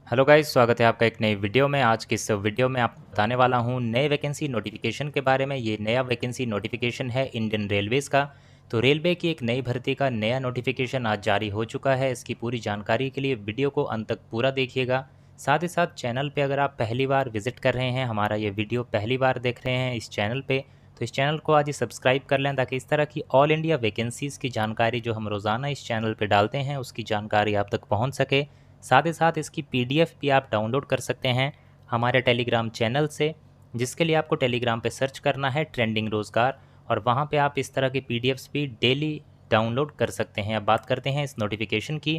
Hello guys, स्वागत है आपका एक नई वीडियो में। आज की इस वीडियो में आपको बताने वाला हूँ नए वैकेंसी नोटिफिकेशन के बारे में। ये नया वैकेंसी नोटिफिकेशन है इंडियन रेलवेज़ का। तो रेलवे की एक नई भर्ती का नया नोटिफिकेशन आज जारी हो चुका है। इसकी पूरी जानकारी के लिए वीडियो को अंत तक पूरा देखिएगा। साथ ही साथ चैनल पे अगर आप पहली बार विजिट कर रहे हैं, हमारा ये वीडियो पहली बार देख रहे हैं इस चैनल पे, तो इस चैनल को आज ही सब्सक्राइब कर लें ताकि इस तरह की ऑल इंडिया वैकेंसीज़ की जानकारी जो हम रोज़ाना इस चैनल पर डालते हैं उसकी जानकारी आप तक पहुँच सके। साथ ही साथ इसकी पीडीएफ भी आप डाउनलोड कर सकते हैं हमारे टेलीग्राम चैनल से, जिसके लिए आपको टेलीग्राम पे सर्च करना है ट्रेंडिंग रोज़गार, और वहाँ पे आप इस तरह की पीडीएफ्स भी डेली डाउनलोड कर सकते हैं। अब बात करते हैं इस नोटिफिकेशन की।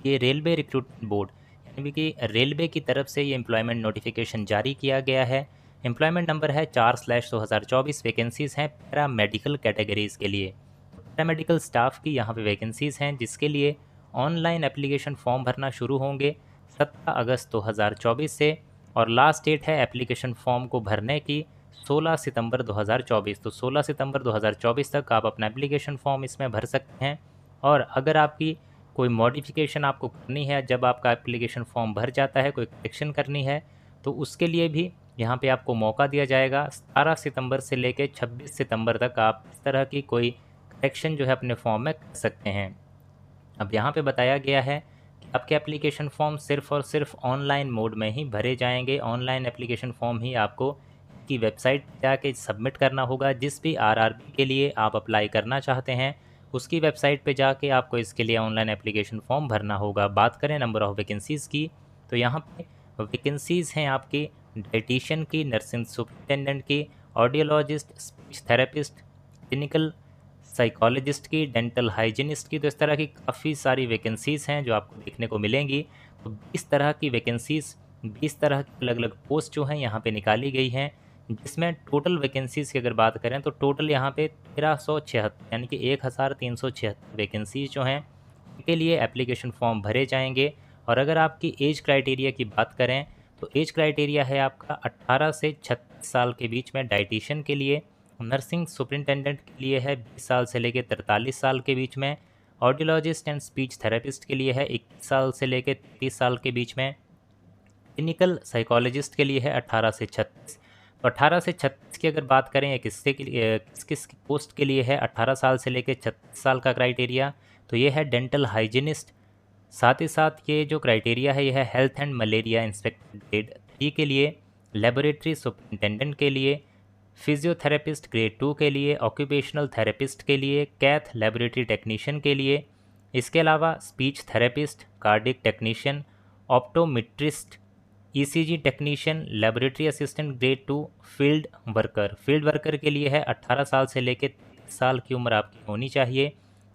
ये रेलवे रिक्रूटमेंट बोर्ड यानी कि रेलवे की तरफ से ये एम्प्लॉयमेंट नोटिफिकेशन जारी किया गया है। एम्प्लॉयमेंट नंबर है 4/2024। वैकेंसीज़ हैं पैरा मेडिकल कैटेगरीज़ के लिए। पैरामेडिकल स्टाफ की यहाँ पे वैकेंसीज़ हैं, जिसके लिए ऑनलाइन एप्लीकेशन फॉर्म भरना शुरू होंगे 17 अगस्त 2024 से, और लास्ट डेट है एप्लीकेशन फॉर्म को भरने की 16 सितंबर 2024। तो 16 सितंबर 2024 तक आप अपना एप्लीकेशन फॉर्म इसमें भर सकते हैं। और अगर आपकी कोई मॉडिफिकेशन आपको करनी है, जब आपका एप्लीकेशन फॉर्म भर जाता है, कोई करेक्शन करनी है, तो उसके लिए भी यहाँ पे आपको मौका दिया जाएगा। 17 सितंबर से लेकर 26 सितंबर तक आप इस तरह की कोई करेक्शन जो है अपने फॉर्म में कर सकते हैं। अब यहाँ पे बताया गया है कि आपके एप्लीकेशन फॉर्म सिर्फ़ और सिर्फ ऑनलाइन मोड में ही भरे जाएंगे। ऑनलाइन एप्लीकेशन फॉर्म ही आपको की वेबसाइट पे जाके सबमिट करना होगा। जिस भी आरआरबी के लिए आप अप्लाई करना चाहते हैं, उसकी वेबसाइट पे जाके आपको इसके लिए ऑनलाइन एप्लीकेशन फॉर्म भरना होगा। बात करें नंबर ऑफ़ वैकेंसीज़ की, तो यहाँ पे वैकेंसीज़ हैं आपकी डाइटिशियन की, नर्सिंग सुपरिटेंडेंट की, audiologist, speech therapist, clinical psychologist की, डेंटल हाइजीनिस्ट की। तो इस तरह की काफ़ी सारी वैकेंसीज़ हैं जो आपको देखने को मिलेंगी। तो 20 तरह की वैकेंसीज़, 20 तरह की अलग अलग पोस्ट जो हैं यहाँ पे निकाली गई हैं, जिसमें टोटल वैकेंसीज़ की अगर बात करें तो टोटल यहाँ पे 1376 यानी कि 1376 वैकेंसीज़ जो हैं उनके लिए एप्लीकेशन फॉर्म भरे जाएंगे। और अगर आपकी एज क्राइटेरिया की बात करें तो एज क्राइटेरिया है आपका 18 से 36 साल के बीच में डाइटिशियन के लिए, नर्सिंग सुपरिटेंडेंट के लिए है 20 साल से लेकर 43 साल के बीच में, ऑडियोलॉजिस्ट एंड स्पीच थेरेपिस्ट के लिए है 21 साल से लेकर 30 साल के बीच में, क्लिनिकल साइकोलॉजिस्ट के लिए है 18 से 36। तो 18 से 36 की अगर बात करें या किसके के लिए किस किस पोस्ट के लिए है 18 साल से लेकर 36 साल का क्राइटेरिया, तो ये है डेंटल हाइजीनिस्ट। साथ ही साथ ये जो क्राइटेरिया है, ये है health and malaria inspector grade 3 के लिए, लेबोरेटरी सुपरिटेंडेंट के लिए, फिजियोथेरेपिस्ट ग्रेड 2 के लिए, ऑक्यूपेशनल थेरेपिस्ट के लिए, कैथ लेबोरेटरी टेक्नीशियन के लिए। इसके अलावा speech therapist, cardiac technician, optometrist, ECG technician, laboratory assistant grade 2, field worker के लिए है 18 साल से लेकर 30 साल की उम्र आपकी होनी चाहिए,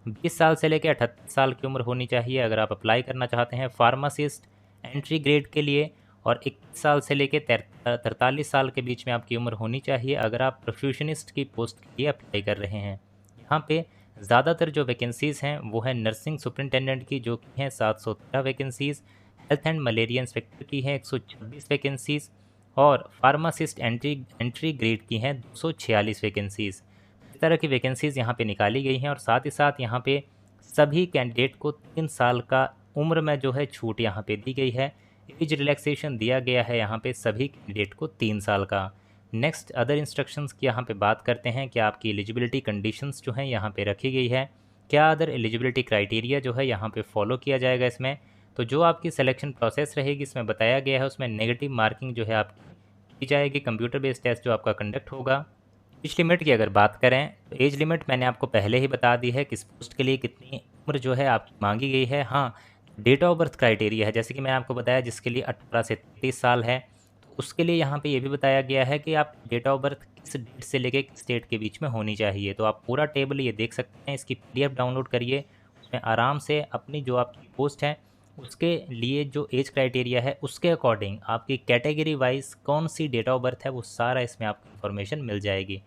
20 साल से लेकर 38 साल की उम्र होनी चाहिए अगर आप अप्लाई करना चाहते हैं। फार्मासिस्ट एंट्री ग्रेड के लिए, और 21 साल से लेकर 43 साल के बीच में आपकी उम्र होनी चाहिए अगर आप प्रोफ्यूशनिस्ट की पोस्ट के लिए अप्लाई कर रहे हैं। यहाँ पे ज़्यादातर जो वैकेंसीज़ हैं वो है नर्सिंग सुपरिटेंडेंट की, जो कि हैं 713 vacancies, health and malaria inspector की हैं 126 वैकेंसीज़, और फार्मासिस्ट एंट्री एंट्री ग्रेड की हैं 246 वैकेंसीज़। इस तरह की वैकेंसीज़ यहाँ पे निकाली गई हैं। और साथ ही साथ यहाँ पे सभी कैंडिडेट को 3 साल का उम्र में जो है छूट यहाँ पे दी गई है। एज रिलैक्सेशन दिया गया है यहाँ पे सभी कैंडिडेट को 3 साल का। नेक्स्ट अदर इंस्ट्रक्शंस की यहाँ पे बात करते हैं कि आपकी एलिजिबिलिटी कंडीशंस जो हैं यहाँ पे रखी गई है, क्या अदर एलिजिबिलिटी क्राइटेरिया जो है यहाँ पे फॉलो किया जाएगा इसमें। तो जो आपकी सिलेक्शन प्रोसेस रहेगी इसमें बताया गया है, उसमें नेगेटिव मार्किंग जो है आपकी की जाएगी, कंप्यूटर बेस्ड टेस्ट जो आपका कंडक्ट होगा। एज लिमिट की अगर बात करें तो एज लिमिट मैंने आपको पहले ही बता दी है, किस पोस्ट के लिए कितनी उम्र जो है आपकी मांगी गई है। हाँ, डेट ऑफ बर्थ क्राइटेरिया है, जैसे कि मैंने आपको बताया जिसके लिए 18 से 33 साल है, तो उसके लिए यहाँ पे ये भी बताया गया है कि आप डेट ऑफ बर्थ किस डेट से लेके किस डेट के बीच में होनी चाहिए। तो आप पूरा टेबल ये देख सकते हैं, इसकी पीडीएफ डाउनलोड करिए, उसमें आराम से अपनी जो आपकी पोस्ट है उसके लिए जो एज क्राइटेरिया है उसके अकॉर्डिंग आपकी कैटेगरी वाइज कौन सी डेट ऑफ बर्थ है वो सारा इसमें आपको इन्फॉर्मेशन मिल जाएगी।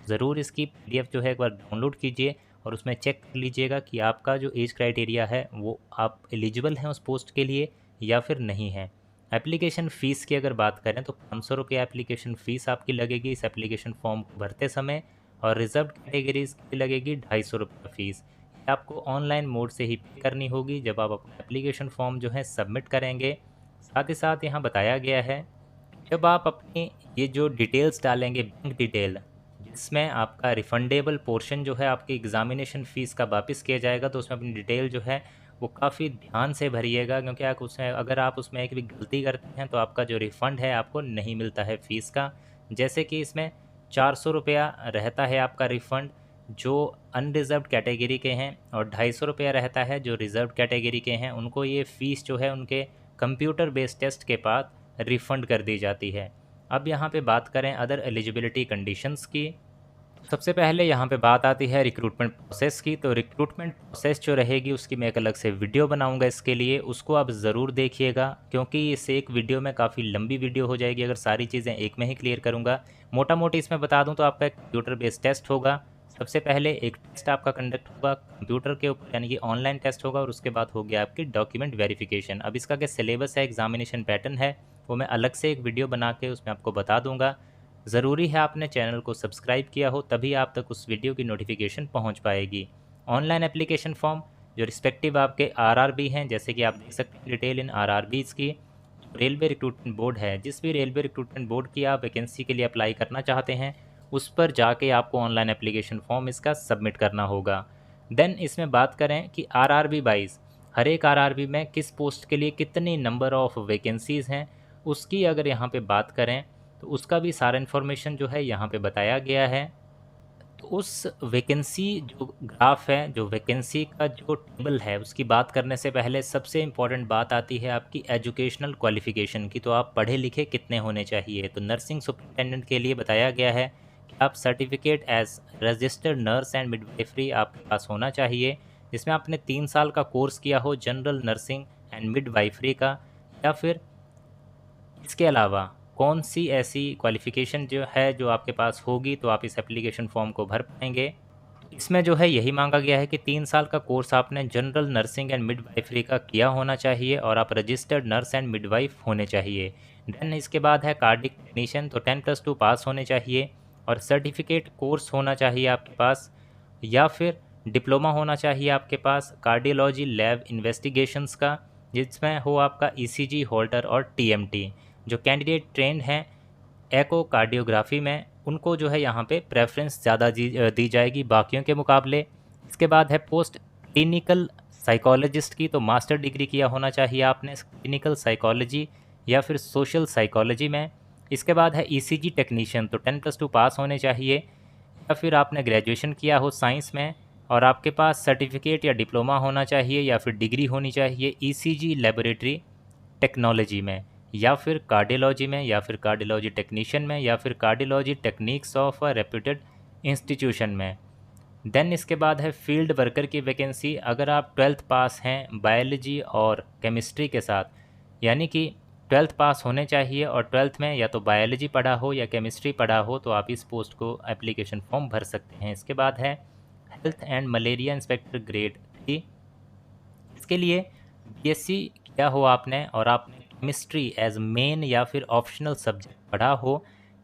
ज़रूर इसकी पीडीएफ जो है एक बार डाउनलोड कीजिए और उसमें चेक कर लीजिएगा कि आपका जो एज क्राइटेरिया है वो आप एलिजिबल हैं उस पोस्ट के लिए या फिर नहीं है। एप्लीकेशन फ़ीस की अगर बात करें तो 500 रुपये एप्लीकेशन फ़ीस आपकी लगेगी इस एप्लीकेशन फॉर्म को भरते समय, और रिजर्व कैटेगरीज की लगेगी 250 रुपये फ़ीस। ये आपको ऑनलाइन मोड से ही पे करनी होगी जब आप अपना एप्लीकेशन फॉर्म जो है सबमिट करेंगे। साथ ही साथ यहाँ बताया गया है जब आप अपनी ये जो डिटेल्स डालेंगे बैंक डिटेल, जिसमें आपका रिफंडेबल पोर्शन जो है आपकी एग्ज़ामिनेशन फ़ीस का वापस किया जाएगा, तो उसमें अपनी डिटेल जो है वो काफ़ी ध्यान से भरिएगा, क्योंकि आप उसमें अगर आप उसमें एक भी गलती करते हैं तो आपका जो रिफ़ंड है आपको नहीं मिलता है फ़ीस का। जैसे कि इसमें 400 रुपया रहता है आपका रिफ़ंड जो अनरिज़र्व्ड कैटेगरी के हैं, और 250 रुपया रहता है जो रिज़र्व्ड कैटेगरी के हैं, उनको ये फ़ीस जो है उनके कंप्यूटर बेस्ड टेस्ट के बाद रिफ़ंड कर दी जाती है। अब यहाँ पे बात करें अदर एलिजिबिलिटी कंडीशंस की। सबसे पहले यहाँ पे बात आती है रिक्रूटमेंट प्रोसेस की। तो रिक्रूटमेंट प्रोसेस जो रहेगी उसकी मैं एक अलग से वीडियो बनाऊंगा इसके लिए, उसको आप ज़रूर देखिएगा, क्योंकि इस एक वीडियो में काफ़ी लंबी वीडियो हो जाएगी अगर सारी चीज़ें एक में ही क्लियर करूँगा। मोटा मोटी इसमें बता दूँ तो आपका एक कंप्यूटर बेस्ड टेस्ट होगा। सबसे पहले एक टेस्ट आपका कंडक्ट होगा कंप्यूटर के ऊपर, यानी कि ऑनलाइन टेस्ट होगा, और उसके बाद हो गया आपकी डॉक्यूमेंट वेरिफिकेशन। अब इसका क्या सिलेबस है, एग्जामिनेशन पैटर्न है, वो मैं अलग से एक वीडियो बना के उसमें आपको बता दूंगा। ज़रूरी है आपने चैनल को सब्सक्राइब किया हो, तभी आप तक उस वीडियो की नोटिफिकेशन पहुंच पाएगी। ऑनलाइन एप्लीकेशन फॉर्म जो रिस्पेक्टिव आपके आरआरबी हैं, जैसे कि आप देख सकते हैं डिटेल इन आरआरबीज़ की। रेलवे रिक्रूटमेंट बोर्ड है, जिस भी रेलवे रिक्रूटमेंट बोर्ड की आप वैकेंसी के लिए अप्लाई करना चाहते हैं, उस पर जाके आपको ऑनलाइन एप्लीकेशन फॉर्म इसका सबमिट करना होगा। देन इसमें बात करें कि आरआरबी वाइज हर एक आरआरबी में किस पोस्ट के लिए कितनी नंबर ऑफ़ वैकेंसीज़ हैं, उसकी अगर यहाँ पे बात करें तो उसका भी सारा इन्फॉर्मेशन जो है यहाँ पे बताया गया है। तो उस वैकेंसी जो ग्राफ है, जो वैकेंसी का जो टेबल है, उसकी बात करने से पहले सबसे इम्पॉर्टेंट बात आती है आपकी एजुकेशनल क्वालिफ़िकेशन की। तो आप पढ़े लिखे कितने होने चाहिए। तो नर्सिंग सुपरिटेंडेंट के लिए बताया गया है कि आप certificate as registered nurse and midwifery आपके पास होना चाहिए, जिसमें आपने 3 साल का कोर्स किया हो जनरल नर्सिंग एंड मिडवाइफरी का, या फिर इसके अलावा कौन सी ऐसी क्वालिफ़िकेशन जो है जो आपके पास होगी तो आप इस एप्लीकेशन फॉर्म को भर पाएंगे। इसमें जो है यही मांगा गया है कि 3 साल का कोर्स आपने जनरल नर्सिंग एंड मिडवाइफरी का किया होना चाहिए, और आप रजिस्टर्ड नर्स एंड मिडवाइफ होने चाहिए। देन इसके बाद है कार्डिक टेक्नीशियन, तो 10+2 पास होने चाहिए, और सर्टिफिकेट कोर्स होना चाहिए आपके पास, या फिर डिप्लोमा होना चाहिए आपके पास कार्डियोलॉजी लैब इन्वेस्टिगेशंस का, जिसमें हो आपका ईसीजी होल्टर और टीएमटी। जो कैंडिडेट ट्रेंड हैं एकोकार्डियोग्राफी में, उनको जो है यहाँ पे प्रेफरेंस ज़्यादा दी जाएगी बाकियों के मुकाबले। इसके बाद है पोस्ट क्लिनिकल साइकोलॉजिस्ट की, तो मास्टर डिग्री किया होना चाहिए आपने क्लिनिकल साइकोलॉजी या फिर सोशल साइकोलॉजी में। इसके बाद है ईसीजी टेक्नीशियन, तो 10+2 पास होने चाहिए, या फिर आपने ग्रेजुएशन किया हो साइंस में और आपके पास सर्टिफिकेट या डिप्लोमा होना चाहिए या फिर डिग्री होनी चाहिए ईसीजी लेबोरेटरी टेक्नोलॉजी में, या फिर कार्डियोलॉजी में, या फिर कार्डियोलॉजी टेक्नीशियन में, या फिर cardiology techniques of a reputed institution में। देन इसके बाद है फील्ड वर्कर की वैकेंसी। अगर आप 12th पास हैं बायोलॉजी और केमिस्ट्री के साथ, यानी कि 12th पास होने चाहिए और 12th में या तो बायोलॉजी पढ़ा हो या केमिस्ट्री पढ़ा हो, तो आप इस पोस्ट को एप्लीकेशन फॉर्म भर सकते हैं। इसके बाद है health and malaria inspector grade 3। इसके लिए बीएससी किया हो आपने और आपने केमिस्ट्री एज मेन या फिर ऑप्शनल सब्जेक्ट पढ़ा हो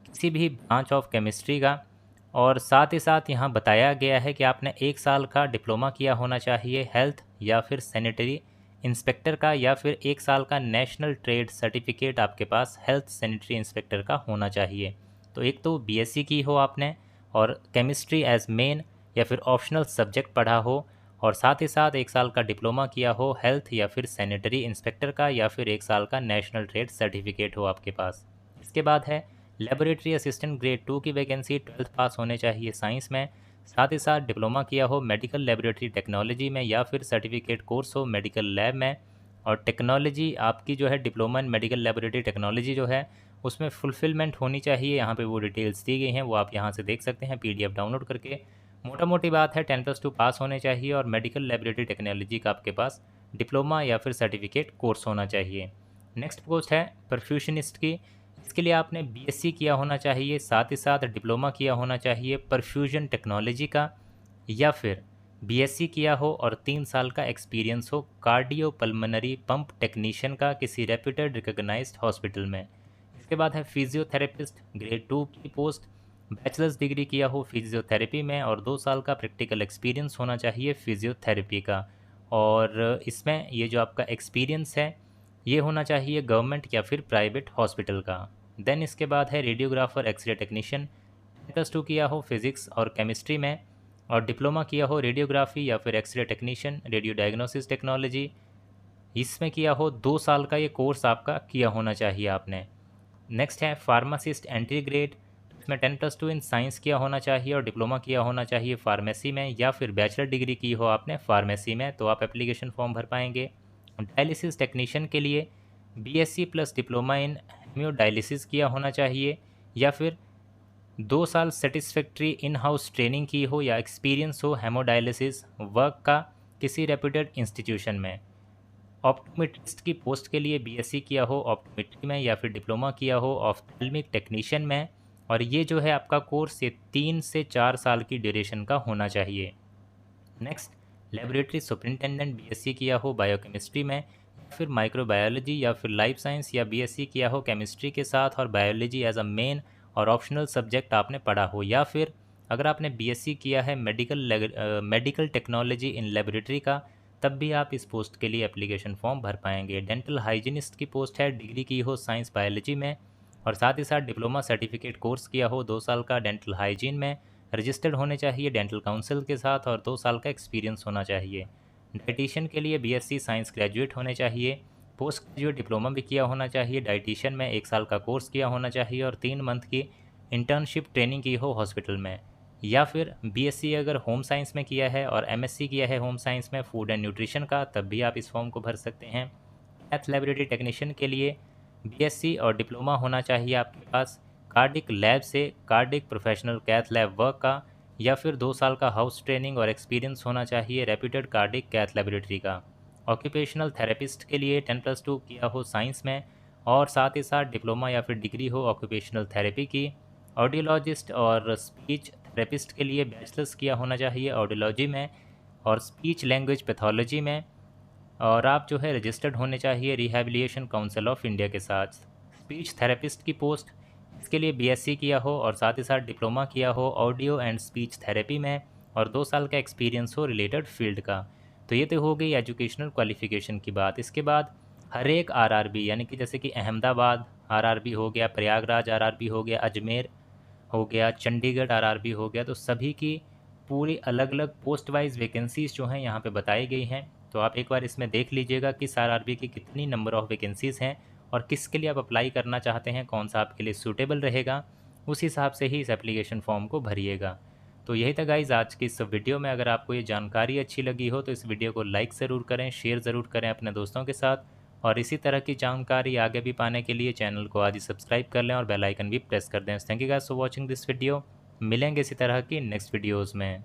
किसी भी ब्रांच ऑफ केमिस्ट्री का, और साथ ही साथ यहाँ बताया गया है कि आपने 1 साल का डिप्लोमा किया होना चाहिए हेल्थ या फिर सैनिटरी इंस्पेक्टर का, या फिर 1 साल का नेशनल ट्रेड सर्टिफिकेट आपके पास हेल्थ सैनिटरी इंस्पेक्टर का होना चाहिए। तो एक तो बीएससी की हो आपने और केमिस्ट्री एज मेन या फिर ऑप्शनल सब्जेक्ट पढ़ा हो, और साथ ही साथ 1 साल का डिप्लोमा किया हो हेल्थ या फिर सैनिटरी इंस्पेक्टर का, या फिर 1 साल का नेशनल ट्रेड सर्टिफिकेट हो आपके पास। इसके बाद है लेबोरेटरी असिस्टेंट ग्रेड 2 की वैकेंसी, 12th पास होने चाहिए साइंस में, साथ ही साथ डिप्लोमा किया हो मेडिकल लेबोरेटरी टेक्नोलॉजी में, या फिर सर्टिफिकेट कोर्स हो मेडिकल लैब में। और टेक्नोलॉजी आपकी जो है diploma in medical laboratory technology जो है उसमें फुलफिलमेंट होनी चाहिए। यहाँ पे वो डिटेल्स दी गई हैं, वो आप यहाँ से देख सकते हैं पीडीएफ डाउनलोड करके। मोटा मोटी बात है 10+2 पास होने चाहिए और मेडिकल लेबोरेटरी टेक्नोलॉजी का आपके पास डिप्लोमा या फिर सर्टिफिकेट कोर्स होना चाहिए। नेक्स्ट पोस्ट है परफ्यूशनिस्ट की। इसके लिए आपने बीएससी किया होना चाहिए, साथ ही साथ डिप्लोमा किया होना चाहिए परफ्यूजन टेक्नोलॉजी का, या फिर बीएससी किया हो और 3 साल का एक्सपीरियंस हो कार्डियो पल्मोनरी पंप टेक्नीशियन का किसी रेप्यूटेड रिकॉग्नाइज्ड हॉस्पिटल में। इसके बाद है फिजियोथेरेपिस्ट ग्रेड 2 की पोस्ट, बैचलर्स डिग्री किया हो फिजियोथेरेपी में और 2 साल का प्रैक्टिकल एक्सपीरियंस होना चाहिए फिजियोथेरेपी का। और इसमें ये जो आपका एक्सपीरियंस है ये होना चाहिए गवर्नमेंट या फिर प्राइवेट हॉस्पिटल का। देन इसके बाद है रेडियोग्राफर एक्सरे टेक्नीशियन, +2 किया हो फिजिक्स और केमिस्ट्री में और डिप्लोमा किया हो रेडियोग्राफी या फिर x-ray technician radio diagnosis technology, इसमें किया हो 2 साल का ये कोर्स आपका किया होना चाहिए आपने। नेक्स्ट है फार्मासिस्ट एंट्री ग्रेड, इसमें 10+2 इन साइंस किया होना चाहिए और डिप्लोमा किया होना चाहिए फार्मेसी में या फिर बैचलर डिग्री की हो आपने फार्मेसी में, तो आप एप्लीकेशन फॉर्म भर पाएंगे। डायलिसिस टेक्नीशियन के लिए बीएससी प्लस डिप्लोमा इन हेमियोडायलिसिस किया होना चाहिए या फिर 2 साल सेटिस्फैक्ट्री इन हाउस ट्रेनिंग की हो या एक्सपीरियंस हो हेमोडायलिसिस वर्क का किसी रेप्यूटेड इंस्टीट्यूशन में। ऑप्टोमेट्रिस्ट की पोस्ट के लिए बीएससी किया हो ऑप्टोमेट्री में या फिर डिप्लोमा किया हो ऑफ्थेल्मिक टेक्नीशियन में, और ये जो है आपका कोर्स ये 3 से 4 साल की ड्यूरेशन का होना चाहिए। नेक्स्ट, लेबोरेटरी सुपरिंटेंडेंट बीएससी किया हो बायोकेमिस्ट्री में या फिर माइक्रोबायोलॉजी या फिर लाइफ साइंस या बीएससी किया हो केमिस्ट्री के साथ और बायोलॉजी एज अ मेन और ऑप्शनल सब्जेक्ट आपने पढ़ा हो, या फिर अगर आपने बीएससी किया है मेडिकल टेक्नोलॉजी इन लेबोरेटरी का, तब भी आप इस पोस्ट के लिए एप्लीकेशन फॉर्म भर पाएंगे। डेंटल हाइजीनिस्ट की पोस्ट है, डिग्री की हो साइंस बायोलॉजी में और साथ ही साथ डिप्लोमा सर्टिफिकेट कोर्स किया हो 2 साल का डेंटल हाइजीन में, रजिस्टर्ड होने चाहिए डेंटल काउंसिल के साथ और 2 साल का एक्सपीरियंस होना चाहिए। डाइटिशियन के लिए बीएससी साइंस ग्रेजुएट होने चाहिए, पोस्ट ग्रेजुएट डिप्लोमा भी किया होना चाहिए, डाइटिशियन में 1 साल का कोर्स किया होना चाहिए और 3 मंथ की इंटर्नशिप ट्रेनिंग की हो हॉस्पिटल में, या फिर बीएससी अगर होम साइंस में किया है और एमएससी किया है होम साइंस में फूड एंड न्यूट्रिशन का, तब भी आप इस फॉर्म को भर सकते हैं। मैथ लेबोरेटरी टेक्नीशियन के लिए बीएससी और डिप्लोमा होना चाहिए आपके पास कार्डिक लैब से cardiac professional cath lab work का, या फिर 2 साल का हाउस ट्रेनिंग और एक्सपीरियंस होना चाहिए रेप्यूटेड कार्डिक कैथ लेबोरेटरी का। ऑक्यूपेशनल थेरेपिस्ट के लिए 10+2 किया हो साइंस में और साथ ही साथ डिप्लोमा या फिर डिग्री हो ऑक्यूपेशनल थेरेपी की। ऑडियोलॉजिस्ट और स्पीच थेरेपिस्ट के लिए बैचलर्स किया होना चाहिए ऑडियोलॉजी में और स्पीच लैंग्वेज पैथोलॉजी में, और आप जो है रजिस्टर्ड होने चाहिए रिहैबिलिटेशन काउंसिल ऑफ इंडिया के साथ। स्पीच थेरेपिस्ट की पोस्ट, इसके लिए बीएससी किया हो और साथ ही साथ डिप्लोमा किया हो ऑडियो एंड स्पीच थेरेपी में और 2 साल का एक्सपीरियंस हो रिलेटेड फील्ड का। तो ये तो हो गई एजुकेशनल क्वालिफिकेशन की बात। इसके बाद हर एक आरआरबी, यानी कि जैसे कि अहमदाबाद आरआरबी हो गया, प्रयागराज आरआरबी हो गया, अजमेर हो गया, चंडीगढ़ आरआरबी हो गया, तो सभी की पूरी अलग अलग पोस्ट वाइज वैकेंसीज़ जो हैं यहाँ पे बताई गई हैं। तो आप एक बार इसमें देख लीजिएगा किस आरआरबी की कितनी नंबर ऑफ़ वैकेंसीज़ हैं और किसके लिए आप अप्लाई करना चाहते हैं, कौन सा आपके लिए सूटेबल रहेगा, उस हिसाब से ही इस एप्लीकेशन फॉर्म को भरिएगा। तो यही था गाइज़ आज की इस वीडियो में। अगर आपको ये जानकारी अच्छी लगी हो तो इस वीडियो को लाइक ज़रूर करें, शेयर ज़रूर करें अपने दोस्तों के साथ, और इसी तरह की जानकारी आगे भी पाने के लिए चैनल को आज ही सब्सक्राइब कर लें और बेल आइकन भी प्रेस कर दें। Thank you guys for watching this video. मिलेंगे इसी तरह की नेक्स्ट वीडियोज़ में।